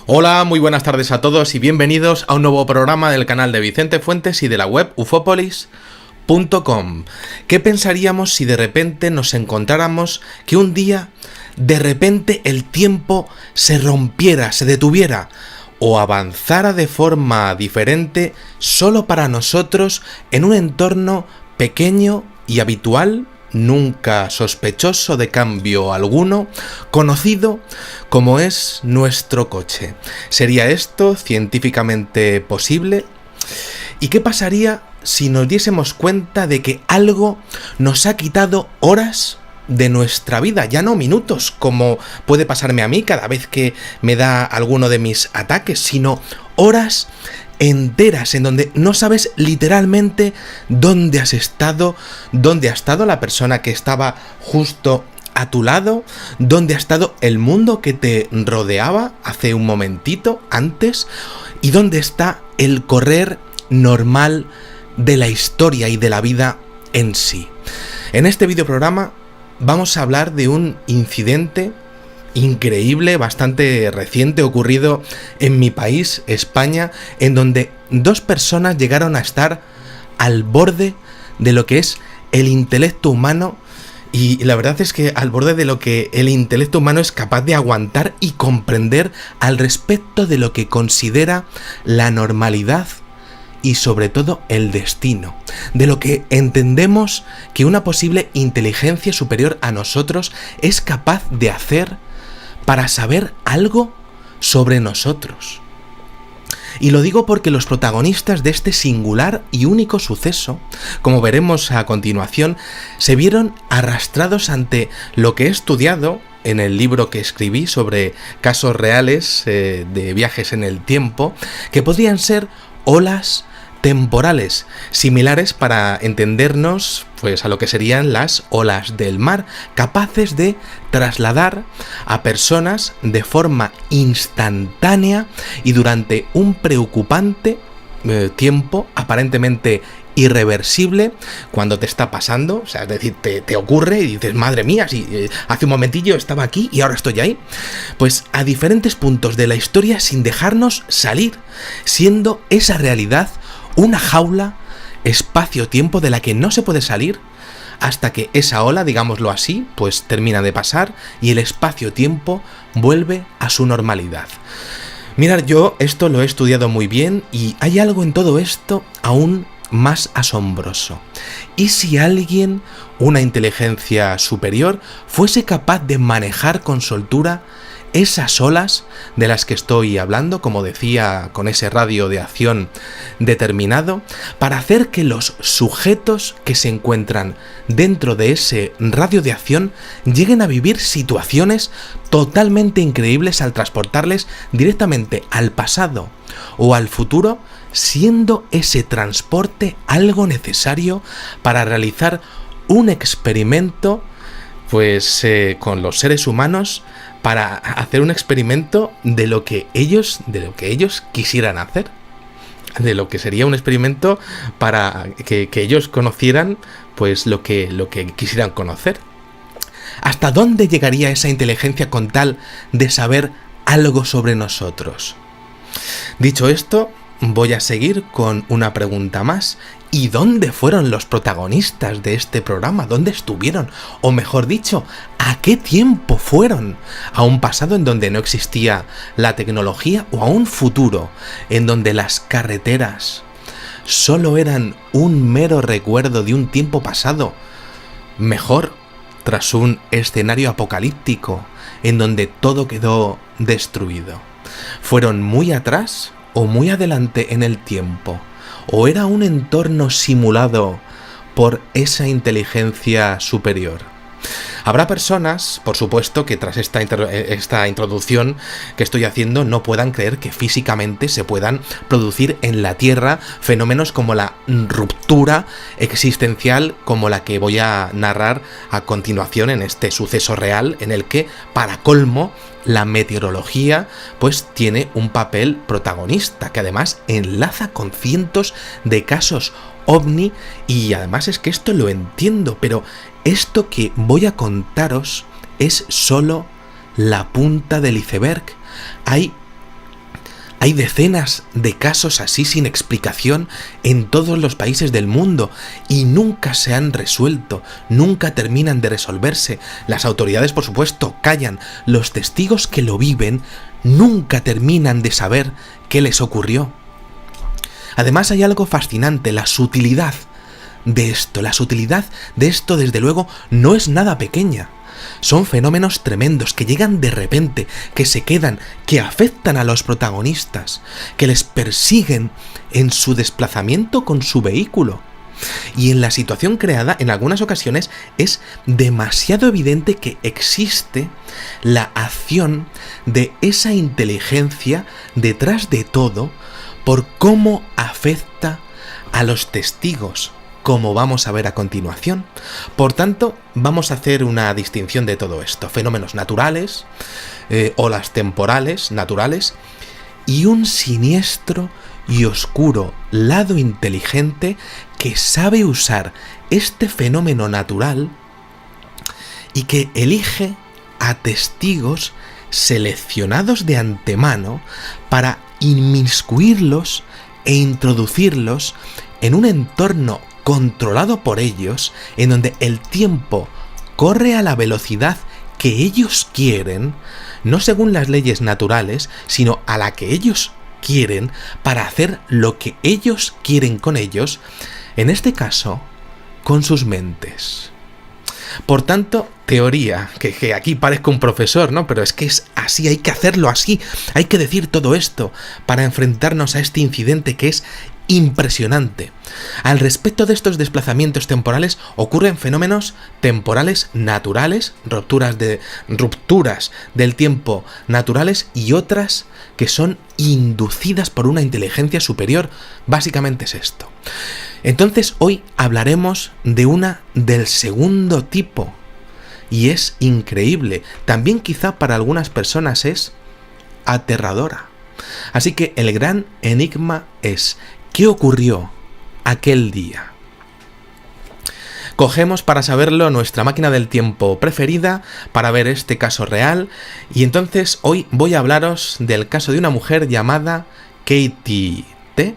Hola, muy buenas tardes a todos y bienvenidos a un nuevo programa del canal de Vicente Fuentes y de la web ufopolis.com. ¿Qué pensaríamos si de repente nos encontráramos que un día, de repente el tiempo se rompiera, se detuviera o avanzara de forma diferente solo para nosotros en un entorno pequeño y habitual, nunca sospechoso de cambio alguno, conocido como es nuestro coche? ¿Sería esto científicamente posible? ¿Y qué pasaría si nos diésemos cuenta de que algo nos ha quitado horas de nuestra vida, ya no minutos, como puede pasarme a mí cada vez que me da alguno de mis ataques, sino horas enteras en donde no sabes literalmente dónde has estado, dónde ha estado la persona que estaba justo a tu lado, dónde ha estado el mundo que te rodeaba hace un momentito antes y dónde está el correr normal de la historia y de la vida en sí. En este videoprograma vamos a hablar de un incidente increíble, bastante reciente, ocurrido en mi país, España, en donde dos personas llegaron a estar al borde de lo que es el intelecto humano, y la verdad es que al borde de lo que el intelecto humano es capaz de aguantar y comprender al respecto de lo que considera la normalidad y sobre todo el destino, de lo que entendemos que una posible inteligencia superior a nosotros es capaz de hacer para saber algo sobre nosotros. Y lo digo porque los protagonistas de este singular y único suceso, como veremos a continuación, se vieron arrastrados ante lo que he estudiado en el libro que escribí sobre casos reales de viajes en el tiempo, que podrían ser olas temporales, similares para entendernos pues a lo que serían las olas del mar, capaces de trasladar a personas de forma instantánea y durante un preocupante tiempo aparentemente irreversible cuando te está pasando, o sea, es decir, te ocurre y dices, madre mía, si hace un momentillo estaba aquí y ahora estoy ahí, pues a diferentes puntos de la historia sin dejarnos salir, siendo esa realidad una jaula, espacio-tiempo de la que no se puede salir hasta que esa ola, digámoslo así, pues termina de pasar y el espacio-tiempo vuelve a su normalidad. Mirad, yo esto lo he estudiado muy bien y hay algo en todo esto aún más asombroso. ¿Y si alguien, una inteligencia superior, fuese capaz de manejar con soltura esas olas de las que estoy hablando, como decía, con ese radio de acción determinado, para hacer que los sujetos que se encuentran dentro de ese radio de acción lleguen a vivir situaciones totalmente increíbles al transportarles directamente al pasado o al futuro, siendo ese transporte algo necesario para realizar un experimento pues con los seres humanos, para hacer un experimento de lo que ellos quisieran hacer, de lo que sería un experimento para que ellos conocieran pues lo que quisieran conocer. ¿Hasta dónde llegaría esa inteligencia con tal de saber algo sobre nosotros? Dicho esto, voy a seguir con una pregunta más. ¿Y dónde fueron los protagonistas de este programa? ¿Dónde estuvieron? O mejor dicho, ¿a qué tiempo fueron? ¿A un pasado en donde no existía la tecnología o a un futuro en donde las carreteras solo eran un mero recuerdo de un tiempo pasado? Mejor, tras un escenario apocalíptico en donde todo quedó destruido. ¿Fueron muy atrás o muy adelante en el tiempo? ¿O era un entorno simulado por esa inteligencia superior? Habrá personas, por supuesto, que tras esta introducción que estoy haciendo no puedan creer que físicamente se puedan producir en la Tierra fenómenos como la ruptura existencial como la que voy a narrar a continuación en este suceso real en el que, para colmo, la meteorología pues tiene un papel protagonista que además enlaza con cientos de casos ovni, y además es que esto lo entiendo, pero esto que voy a contaros es solo la punta del iceberg. Hay Hay decenas de casos así sin explicación en todos los países del mundo y nunca se han resuelto, nunca terminan de resolverse. Las autoridades, por supuesto, callan. Los testigos que lo viven nunca terminan de saber qué les ocurrió. Además hay algo fascinante, la sutilidad de esto. La sutilidad de esto, desde luego, no es nada pequeña. Son fenómenos tremendos que llegan de repente, que se quedan, que afectan a los protagonistas, que les persiguen en su desplazamiento con su vehículo. Y en la situación creada, en algunas ocasiones, es demasiado evidente que existe la acción de esa inteligencia detrás de todo, por cómo afecta a los testigos, como vamos a ver a continuación. Por tanto, vamos a hacer una distinción de todo esto: fenómenos naturales, olas temporales naturales, y un siniestro y oscuro lado inteligente que sabe usar este fenómeno natural y que elige a testigos seleccionados de antemano para inmiscuirlos e introducirlos en un entorno controlado por ellos, en donde el tiempo corre a la velocidad que ellos quieren, no según las leyes naturales, sino a la que ellos quieren, para hacer lo que ellos quieren con ellos, en este caso, con sus mentes. Por tanto, teoría, que aquí parezco un profesor, ¿no? Pero es que es así, hay que hacerlo así, hay que decir todo esto para enfrentarnos a este incidente que es impresionante. Al respecto de estos desplazamientos temporales, ocurren fenómenos temporales naturales, rupturas del tiempo naturales, y otras que son inducidas por una inteligencia superior. Básicamente es esto. Entonces hoy hablaremos de una del segundo tipo, y es increíble. También quizá para algunas personas es aterradora. Así que el gran enigma es: ¿qué ocurrió aquel día? Cogemos, para saberlo, nuestra máquina del tiempo preferida para ver este caso real, y entonces hoy voy a hablaros del caso de una mujer llamada Katie T.,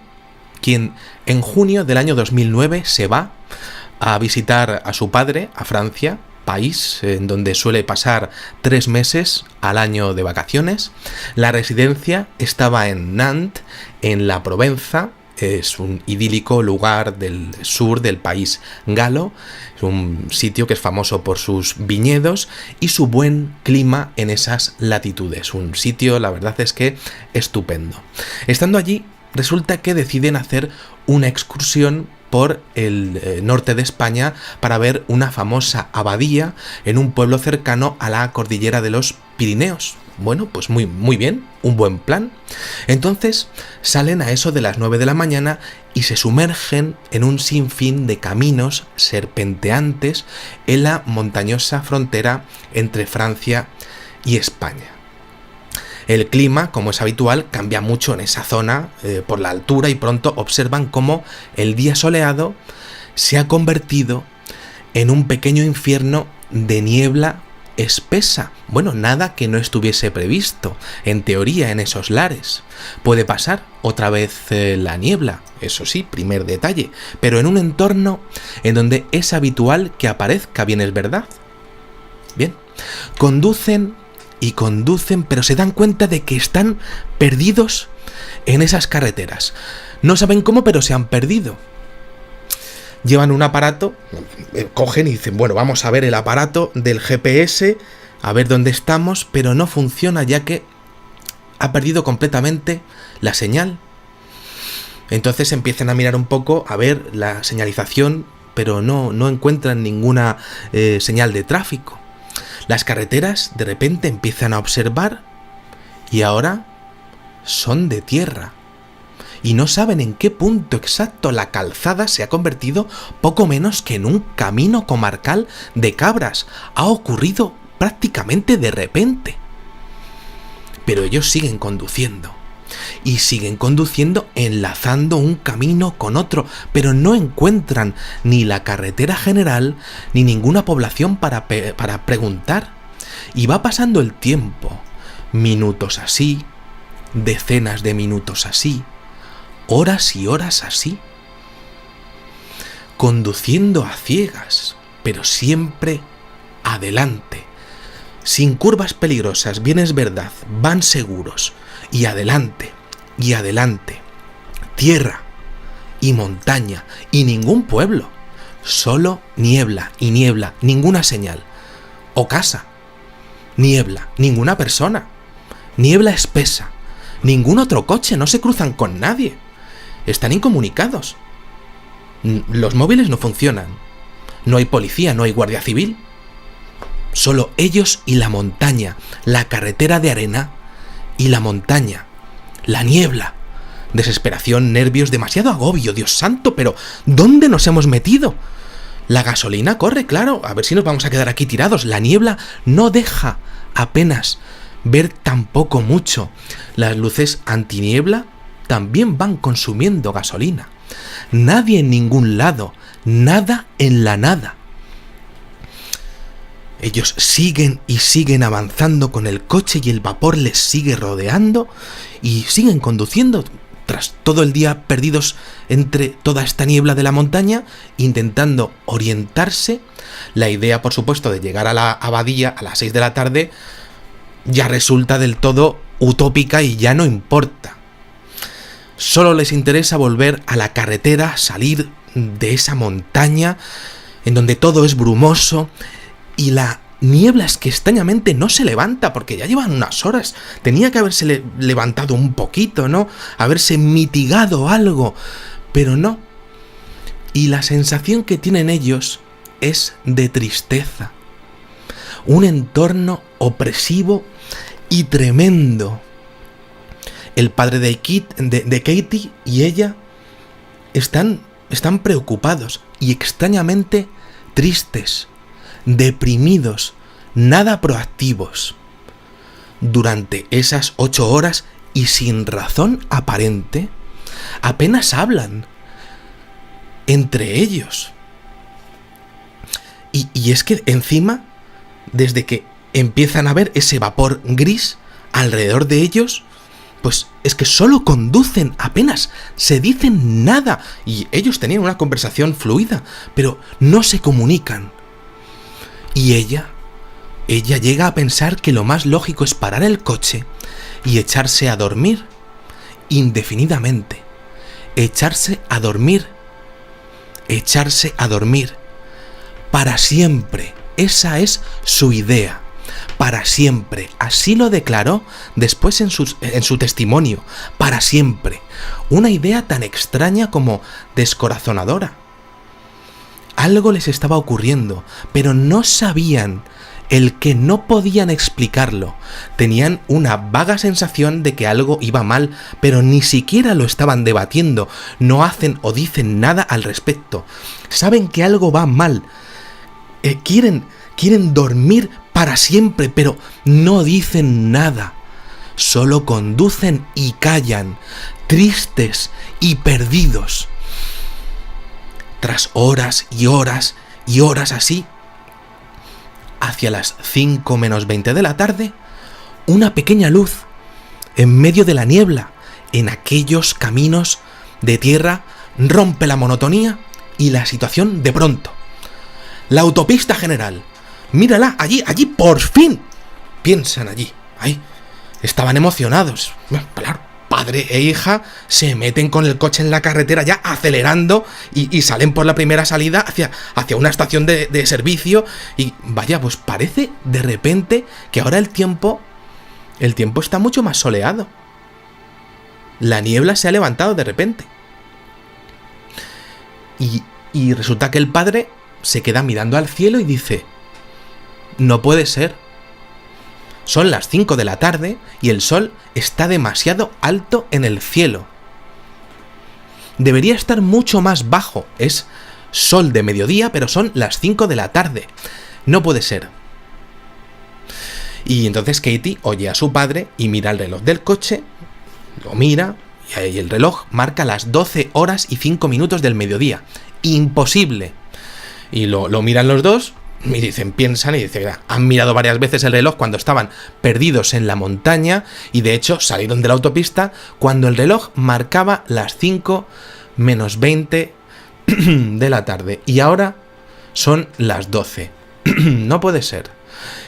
quien en junio del año 2009 se va a visitar a su padre a Francia, país en donde suele pasar 3 meses al año de vacaciones. La residencia estaba en Nantes, en la Provenza. Es un idílico lugar del sur del país galo. Es un sitio que es famoso por sus viñedos y su buen clima en esas latitudes. Un sitio, la verdad es que estupendo. Estando allí, resulta que deciden hacer una excursión por el norte de España para ver una famosa abadía en un pueblo cercano a la cordillera de los Pirineos. Bueno, pues muy bien, un buen plan. Entonces salen a eso de las 9 de la mañana y se sumergen en un sinfín de caminos serpenteantes en la montañosa frontera entre Francia y España. El clima, como es habitual, cambia mucho en esa zona por la altura, y pronto observan cómo el día soleado se ha convertido en un pequeño infierno de niebla espesa. Bueno, nada que no estuviese previsto, en teoría, en esos lares. Puede pasar otra vez la niebla, eso sí, primer detalle, pero en un entorno en donde es habitual que aparezca, bien es verdad. Bien, conducen, pero se dan cuenta de que están perdidos en esas carreteras. No saben cómo, pero se han perdido. Llevan un aparato, cogen y dicen, bueno, vamos a ver el aparato del GPS, a ver dónde estamos, pero no funciona, ya que ha perdido completamente la señal. Entonces empiezan a mirar un poco, a ver la señalización, pero no encuentran ninguna señal de tráfico. Las carreteras de repente empiezan a observar y ahora son de tierra. Y no saben en qué punto exacto la calzada se ha convertido poco menos que en un camino comarcal de cabras. Ha ocurrido prácticamente de repente. Pero ellos siguen conduciendo. Y siguen conduciendo enlazando un camino con otro, pero no encuentran ni la carretera general ni ninguna población para preguntar. Y va pasando el tiempo, minutos así, decenas de minutos así, horas y horas así, conduciendo a ciegas, pero siempre adelante, sin curvas peligrosas, bien es verdad, van seguros, y adelante, tierra y montaña, y ningún pueblo, solo niebla y niebla, ninguna señal, o casa, niebla, ninguna persona, niebla espesa, ningún otro coche, no se cruzan con nadie, están incomunicados, los móviles no funcionan, no hay policía, no hay guardia civil, solo ellos y la montaña, la carretera de arena y la montaña, la niebla, desesperación, nervios, demasiado agobio, Dios santo, pero ¿dónde nos hemos metido? La gasolina corre, claro, a ver si nos vamos a quedar aquí tirados, la niebla no deja apenas ver tampoco mucho, las luces antiniebla también van consumiendo gasolina, nadie en ningún lado, nada en la nada. Ellos siguen y siguen avanzando con el coche y el vapor les sigue rodeando y siguen conduciendo tras todo el día perdidos entre toda esta niebla de la montaña, intentando orientarse. La idea, por supuesto, de llegar a la abadía a las 6 de la tarde ya resulta del todo utópica y ya no importa. Solo les interesa volver a la carretera, salir de esa montaña en donde todo es brumoso y la niebla es que extrañamente no se levanta porque ya llevan unas horas. Tenía que haberse levantado un poquito, ¿no? Haberse mitigado algo, pero no. Y la sensación que tienen ellos es de tristeza. Un entorno opresivo y tremendo. El padre de Katie y ella están preocupados y extrañamente tristes, deprimidos, nada proactivos. Durante esas 8 horas y sin razón aparente, apenas hablan entre ellos. Y es que encima, desde que empiezan a ver ese vapor gris alrededor de ellos, pues es que solo conducen, apenas se dicen nada. Y ellos tenían una conversación fluida, pero no se comunican. Y ella llega a pensar que lo más lógico es parar el coche y echarse a dormir indefinidamente. Echarse a dormir para siempre. Esa es su idea. Para siempre. Así lo declaró después en su testimonio. Para siempre. Una idea tan extraña como descorazonadora. Algo les estaba ocurriendo, pero no sabían el que, no podían explicarlo. Tenían una vaga sensación de que algo iba mal, pero ni siquiera lo estaban debatiendo. No hacen o dicen nada al respecto. Saben que algo va mal. Quieren dormir para siempre, pero no dicen nada. Solo conducen y callan, tristes y perdidos. Tras horas y horas y horas así, hacia las 5 menos 20 de la tarde, una pequeña luz en medio de la niebla, en aquellos caminos de tierra, rompe la monotonía y la situación de pronto. La autopista general. Mírala, allí, por fin. Piensan allí, ahí. Estaban emocionados. Claro, padre e hija se meten con el coche en la carretera ya acelerando y salen por la primera salida hacia una estación de servicio. Y vaya, pues parece de repente que ahora el tiempo está mucho más soleado. La niebla se ha levantado de repente. Y resulta que el padre se queda mirando al cielo y dice: no puede ser. Son las 5 de la tarde y el sol está demasiado alto en el cielo. Debería estar mucho más bajo. Es sol de mediodía, pero son las 5 de la tarde. No puede ser. Y entonces Katie oye a su padre y mira el reloj del coche, lo mira y ahí el reloj marca las 12 horas y 5 minutos del mediodía. Imposible. Y lo miran los dos Y dicen, piensan y dicen, han mirado varias veces el reloj cuando estaban perdidos en la montaña y de hecho salieron de la autopista cuando el reloj marcaba las 5 menos 20 de la tarde y ahora son las 12. No puede ser.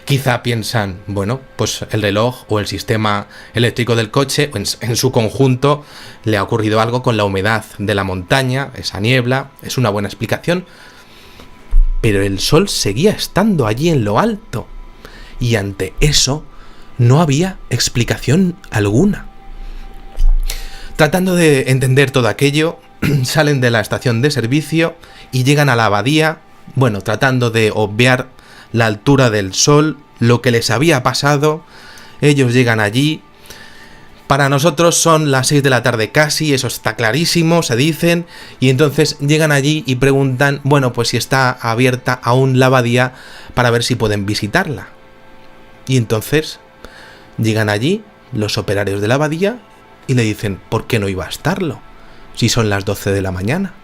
Quizá piensan, bueno, pues el reloj o el sistema eléctrico del coche en su conjunto le ha ocurrido algo con la humedad de la montaña, esa niebla, es una buena explicación. Pero el sol seguía estando allí en lo alto, y ante eso no había explicación alguna. Tratando de entender todo aquello, salen de la estación de servicio y llegan a la abadía, bueno, tratando de obviar la altura del sol, lo que les había pasado. Ellos llegan allí. Para nosotros son las 6 de la tarde casi, eso está clarísimo, se dicen, y entonces llegan allí y preguntan, bueno, pues si está abierta aún la abadía para ver si pueden visitarla. Y entonces llegan allí los operarios de la abadía y le dicen, ¿por qué no iba a estarlo? Si son las 12 de la mañana.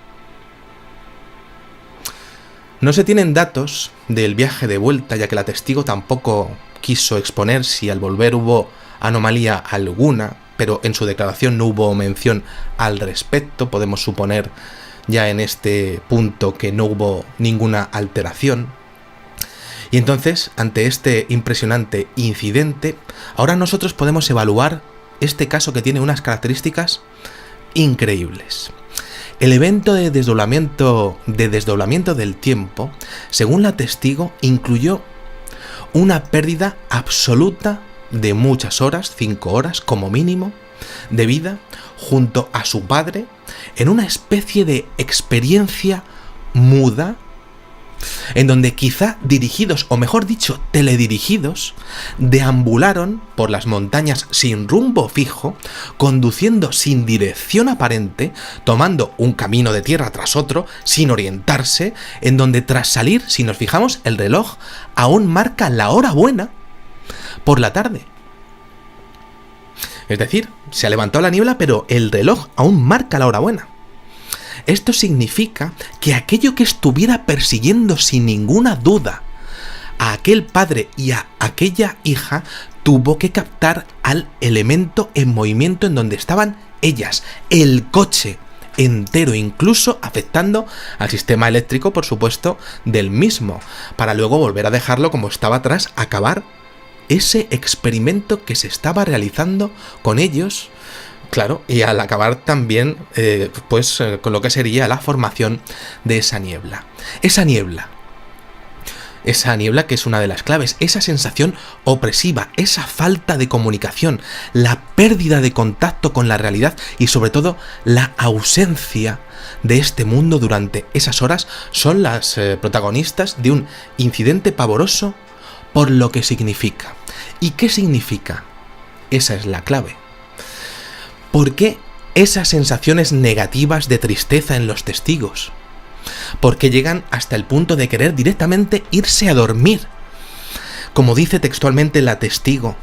No se tienen datos del viaje de vuelta, ya que la testigo tampoco quiso exponer si al volver hubo anomalía alguna, pero en su declaración no hubo mención al respecto. Podemos suponer ya en este punto que no hubo ninguna alteración. Y entonces, ante este impresionante incidente, ahora nosotros podemos evaluar este caso que tiene unas características increíbles. El evento de desdoblamiento del tiempo, según la testigo, incluyó una pérdida absoluta de muchas horas, 5 horas como mínimo, de vida junto a su padre en una especie de experiencia muda, en donde quizá dirigidos, o mejor dicho, teledirigidos, deambularon por las montañas sin rumbo fijo, conduciendo sin dirección aparente, tomando un camino de tierra tras otro, sin orientarse, en donde tras salir, si nos fijamos, el reloj aún marca la hora buena por la tarde. Es decir, se ha levantado la niebla, pero el reloj aún marca la hora buena. Esto significa que aquello que estuviera persiguiendo sin ninguna duda a aquel padre y a aquella hija tuvo que captar al elemento en movimiento en donde estaban ellas, el coche entero, incluso afectando al sistema eléctrico, por supuesto, del mismo, para luego volver a dejarlo como estaba tras acabar ese experimento que se estaba realizando con ellos. Claro, y al acabar también, con lo que sería la formación de esa niebla. Esa niebla que es una de las claves, esa sensación opresiva, esa falta de comunicación, la pérdida de contacto con la realidad y sobre todo la ausencia de este mundo durante esas horas, son las protagonistas de un incidente pavoroso por lo que significa. ¿Y qué significa? Esa es la clave. ¿Por qué esas sensaciones negativas de tristeza en los testigos? Porque llegan hasta el punto de querer directamente irse a dormir. Como dice textualmente la testigo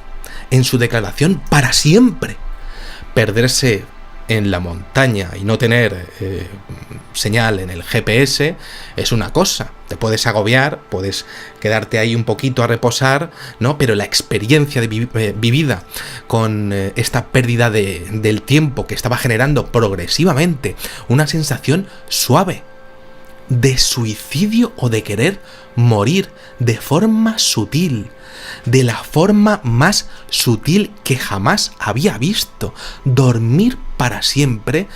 en su declaración, para siempre. Perderse en la montaña y no tener señal en el GPS es una cosa. Te puedes agobiar, puedes quedarte ahí un poquito a reposar, ¿no? Pero la experiencia vivida con esta pérdida del tiempo que estaba generando progresivamente una sensación suave de suicidio o de querer morir de forma sutil, de la forma más sutil que jamás había visto. Dormir para siempre,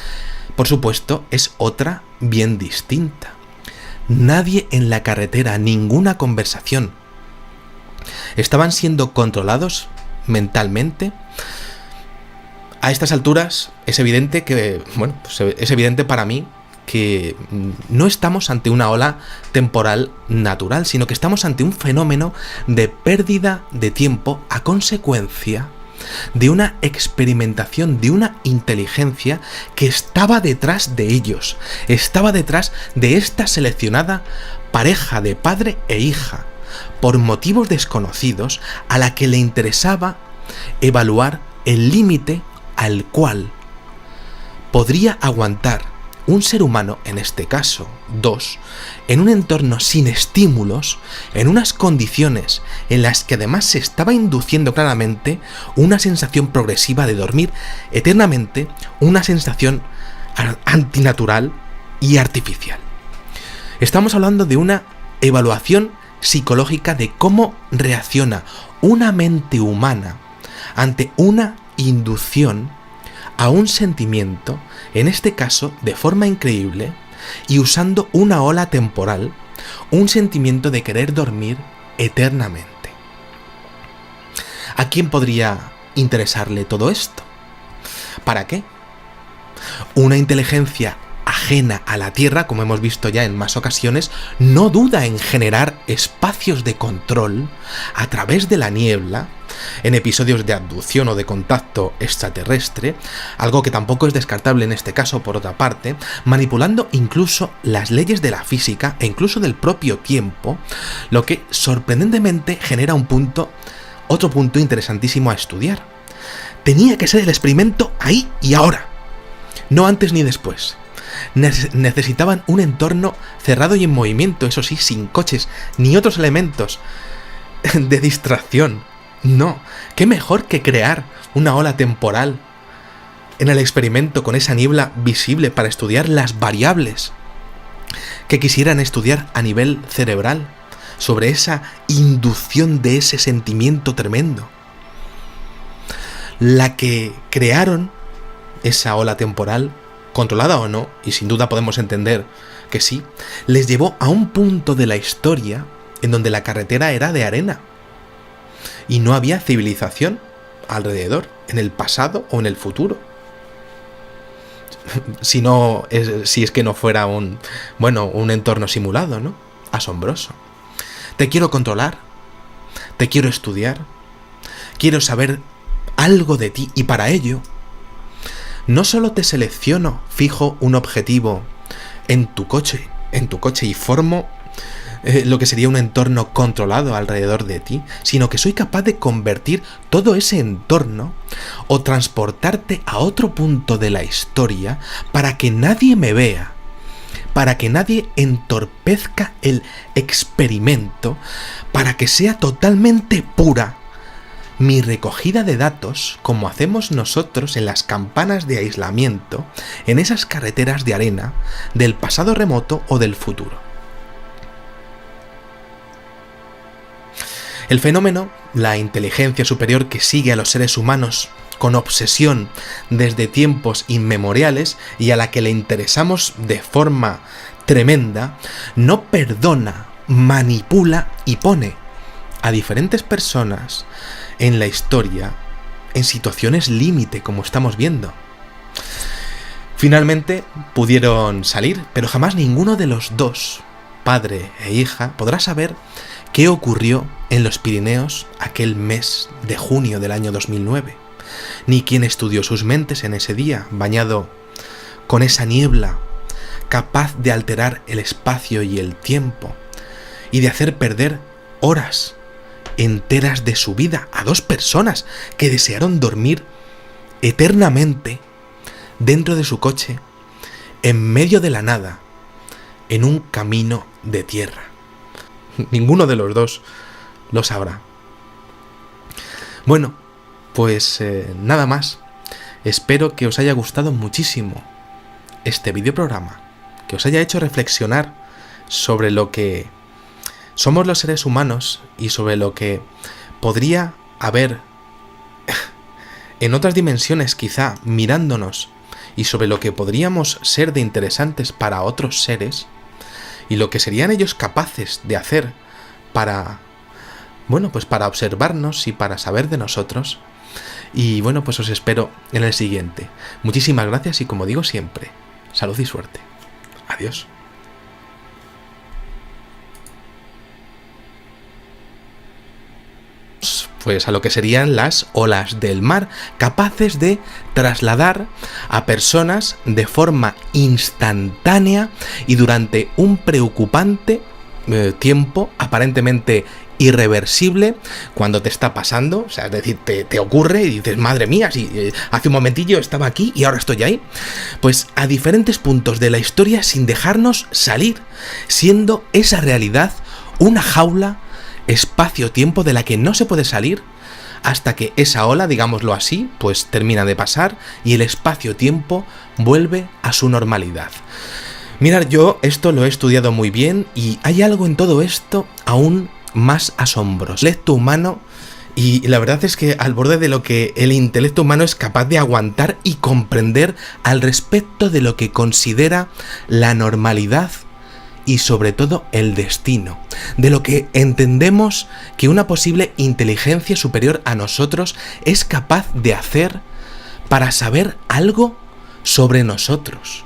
por supuesto, es otra bien distinta. Nadie en la carretera, ninguna conversación. ¿Estaban siendo controlados mentalmente? A estas alturas es evidente que, es evidente para mí que no estamos ante una ola temporal natural, sino que estamos ante un fenómeno de pérdida de tiempo a consecuencia de una experimentación, de una inteligencia que estaba detrás de ellos, estaba detrás de esta seleccionada pareja de padre e hija, por motivos desconocidos, a la que le interesaba evaluar el límite al cual podría aguantar un ser humano, en este caso, dos, en un entorno sin estímulos, en unas condiciones en las que además se estaba induciendo claramente una sensación progresiva de dormir eternamente, una sensación antinatural y artificial. Estamos hablando de una evaluación psicológica de cómo reacciona una mente humana ante una inducción a un sentimiento, en este caso de forma increíble, y usando una ola temporal, un sentimiento de querer dormir eternamente. ¿A quién podría interesarle todo esto? ¿Para qué? Una inteligencia ajena a la Tierra, como hemos visto ya en más ocasiones, no duda en generar espacios de control a través de la niebla, en episodios de abducción o de contacto extraterrestre, algo que tampoco es descartable en este caso por otra parte, manipulando incluso las leyes de la física e incluso del propio tiempo, lo que sorprendentemente genera otro punto interesantísimo a estudiar. Tenía que ser el experimento ahí y ahora, no antes ni después. Necesitaban un entorno cerrado y en movimiento, eso sí, sin coches ni otros elementos de distracción. No, qué mejor que crear una ola temporal en el experimento con esa niebla visible para estudiar las variables que quisieran estudiar a nivel cerebral sobre esa inducción de ese sentimiento tremendo. La que crearon esa ola temporal, controlada o no, y sin duda podemos entender que sí, les llevó a un punto de la historia en donde la carretera era de arena y no había civilización alrededor, en el pasado o en el futuro. Si es que no fuera un entorno simulado, ¿no? Asombroso. Te quiero controlar, te quiero estudiar, quiero saber algo de ti y para ello no solo te selecciono, fijo un objetivo en tu coche y formo lo que sería un entorno controlado alrededor de ti, sino que soy capaz de convertir todo ese entorno o transportarte a otro punto de la historia para que nadie me vea, para que nadie entorpezca el experimento, para que sea totalmente pura mi recogida de datos, como hacemos nosotros en las campanas de aislamiento, en esas carreteras de arena del pasado remoto o del futuro. El fenómeno, la inteligencia superior que sigue a los seres humanos con obsesión desde tiempos inmemoriales y a la que le interesamos de forma tremenda, no perdona, manipula y pone a diferentes personas en la historia en situaciones límite, como estamos viendo. Finalmente pudieron salir, pero jamás ninguno de los dos, padre e hija, podrá saber qué ocurrió en los Pirineos aquel mes de junio del año 2009, ni quién estudió sus mentes en ese día, bañado con esa niebla, capaz de alterar el espacio y el tiempo, y de hacer perder horas enteras de su vida a dos personas que desearon dormir eternamente dentro de su coche, en medio de la nada, en un camino de tierra. Ninguno de los dos lo sabrá. Bueno, pues nada más. Espero que os haya gustado muchísimo este videoprograma, que os haya hecho reflexionar sobre lo que somos los seres humanos y sobre lo que podría haber en otras dimensiones, quizá mirándonos, y sobre lo que podríamos ser de interesantes para otros seres y lo que serían ellos capaces de hacer para, pues para observarnos y para saber de nosotros. Y pues os espero en el siguiente. Muchísimas gracias y, como digo siempre, salud y suerte. Adiós. Pues a lo que serían las olas del mar, capaces de trasladar a personas de forma instantánea y durante un preocupante tiempo aparentemente irreversible cuando te está pasando, o sea, es decir, te ocurre y dices, madre mía, si hace un momentillo estaba aquí y ahora estoy ahí, pues a diferentes puntos de la historia sin dejarnos salir, siendo esa realidad una jaula, espacio-tiempo de la que no se puede salir hasta que esa ola, digámoslo así, pues termina de pasar y el espacio-tiempo vuelve a su normalidad. Mirad, yo esto lo he estudiado muy bien y hay algo en todo esto aún más asombroso. El intelecto humano, y la verdad es que al borde de lo que el intelecto humano es capaz de aguantar y comprender al respecto de lo que considera la normalidad y sobre todo el destino, de lo que entendemos que una posible inteligencia superior a nosotros es capaz de hacer para saber algo sobre nosotros.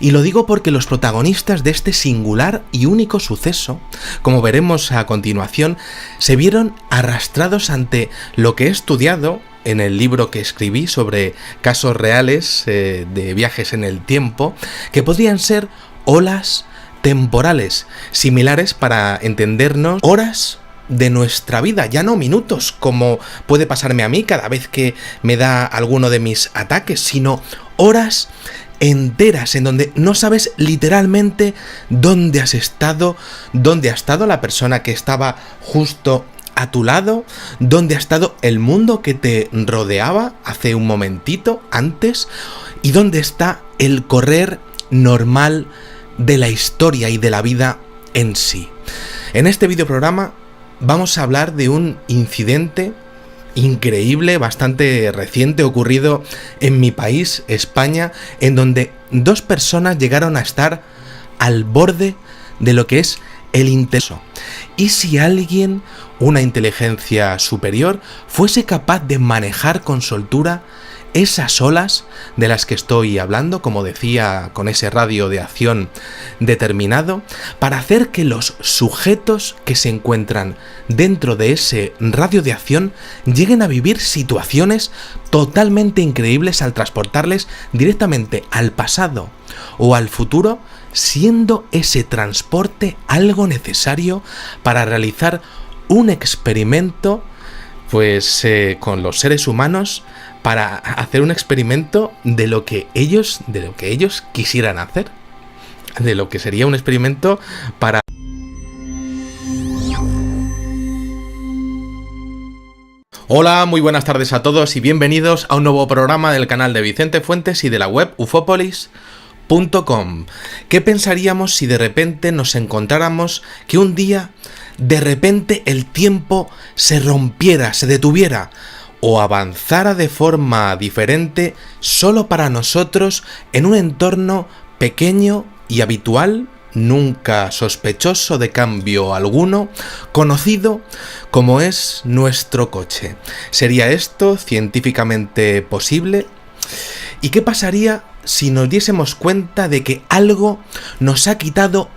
Y lo digo porque los protagonistas de este singular y único suceso, como veremos a continuación, se vieron arrastrados ante lo que he estudiado en el libro que escribí sobre casos reales de viajes en el tiempo, que podrían ser olas temporales, similares para entendernos, horas de nuestra vida, ya no minutos, como puede pasarme a mí cada vez que me da alguno de mis ataques, sino horas enteras en donde no sabes literalmente dónde has estado, dónde ha estado la persona que estaba justo a tu lado, dónde ha estado el mundo que te rodeaba hace un momentito antes y dónde está el correr normal de la historia y de la vida en sí. En este videoprograma vamos a hablar de un incidente increíble, bastante reciente, ocurrido en mi país, España, en donde dos personas llegaron a estar al borde de lo que es el intelecto. ¿Y si alguien, una inteligencia superior, fuese capaz de manejar con soltura esas olas de las que estoy hablando, como decía, con ese radio de acción determinado, para hacer que los sujetos que se encuentran dentro de ese radio de acción lleguen a vivir situaciones totalmente increíbles al transportarles directamente al pasado o al futuro, siendo ese transporte algo necesario para realizar un experimento pues con los seres humanos, para hacer un experimento de lo que ellos quisieran hacer, de lo que sería un experimento para... Hola, muy buenas tardes a todos y bienvenidos a un nuevo programa del canal de Vicente Fuentes y de la web ufopolis.com. ¿Qué pensaríamos si de repente nos encontráramos que un día de repente el tiempo se rompiera, se detuviera o avanzara de forma diferente solo para nosotros en un entorno pequeño y habitual, nunca sospechoso de cambio alguno, conocido como es nuestro coche? ¿Sería esto científicamente posible? ¿Y qué pasaría si nos diésemos cuenta de que algo nos ha quitado